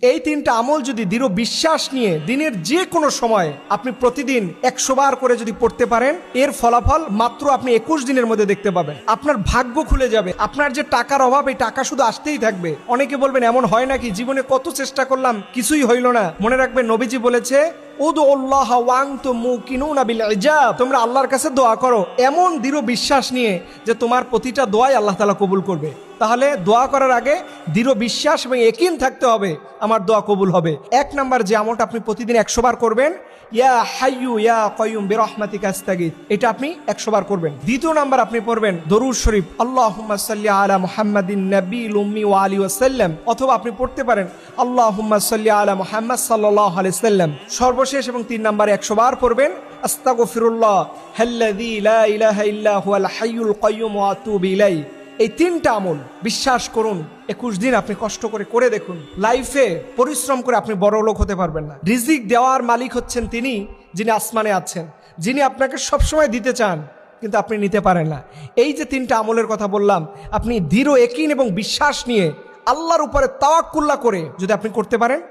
এই তিনটা আমল যদি দৃঢ় বিশ্বাস নিয়ে দিনের যে কোনো সময় আপনি প্রতিদিন 100 বার করে যদি পড়তে পারেন, এর ফলাফল মাত্র আপনি 21 দিনের মধ্যে দেখতে পাবেন। আপনার ভাগ্য খুলে যাবে। আপনার যে টাকার অভাব, এই টাকা শুধু আসতেই থাকবে। অনেকে বলবেন এমন হয় নাকি, জীবনে কত চেষ্টা করলাম কিছুই হইল না। মনে রাখবেন, নবীজি বলেছে তোমরা আল্লাহর কাছে দোয়া করো এমন দৃঢ় বিশ্বাস নিয়ে যে তোমার প্রতিটা দোয়াই আল্লাহ তাআলা কবুল করবে। তাহলে দোয়া করার আগে দৃঢ় বিশ্বাস এবং ইয়াকিন থাকতে হবে আমার দোয়া কবুল হবে। 1 নাম্বার যে আমলটা আপনি প্রতিদিন 100 বার করবেন, ইয়া হাইয়ু ইয়া কাইয়ুম বিরহমাতিকা আস্তাগীথ, এটা আপনি 100 বার করবেন। 2 নাম্বার আপনি পড়বেন দরুদ শরীফ, আল্লাহুম্মা সাল্লি আলা মুহাম্মাদিন নাবিয়্যিল উম্মি ওয়া আলিহি ওয়াসাল্লাম, অথবা আপনি পড়তে পারেন আল্লাহুম্মা সাল্লি আলা মুহাম্মাদ সাল্লাল্লাহু আলাইহি ওয়াসাল্লাম। সর্বশেষ এবং 3 নাম্বারে 100 বার পড়বেন আস্তাগফিরুল্লাহ আল্লাযী লা ইলাহা ইল্লা হুয়াল হাইয়ুল কাইয়্যুম ওয়া আতুবু ইলাইহি। এই 3টা আমল বিশ্বাস করুন, 21 দিন আপনি কষ্ট করে দেখুন। লাইফে পরিশ্রম করে আপনি বড় লোক হতে পারবেন না। রিজিক দেওয়ার মালিক হচ্ছেন তিনি যিনি আসমানে আছেন, যিনি আপনাকে সবসময় দিতে চান কিন্তু আপনি নিতে পারেন না। এই যে 3টা আমলের কথা বললাম, আপনি দৃঢ় ইয়াকিন এবং বিশ্বাস নিয়ে আল্লাহর উপরে তাওয়াক্কুল করে যদি আপনি করতে পারেন,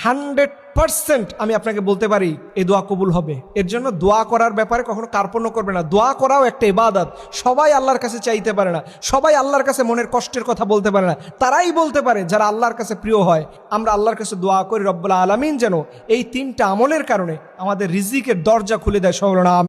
100% আমি আপনাকে বলতে পারি এই দোয়া কবুল হবে। এর জন্য দোয়া করার ব্যাপারে কখনো কার্পণ্য করবে না। দোয়া করাও একটা ইবাদত। সবাই আল্লাহর কাছে চাইতে পারে না, সবাই আল্লাহর কাছে মনের কষ্টের কথা বলতে পারে না। তারাই বলতে পারে যারা আল্লাহর কাছে প্রিয় হয়। আমরা আল্লাহর কাছে দোয়া করি রব্বুল আলামিন যেন এই 3টা আমলের কারণে আমাদের রিজিকের দরজা খুলে দেয়। সবাই বলুন আমিন।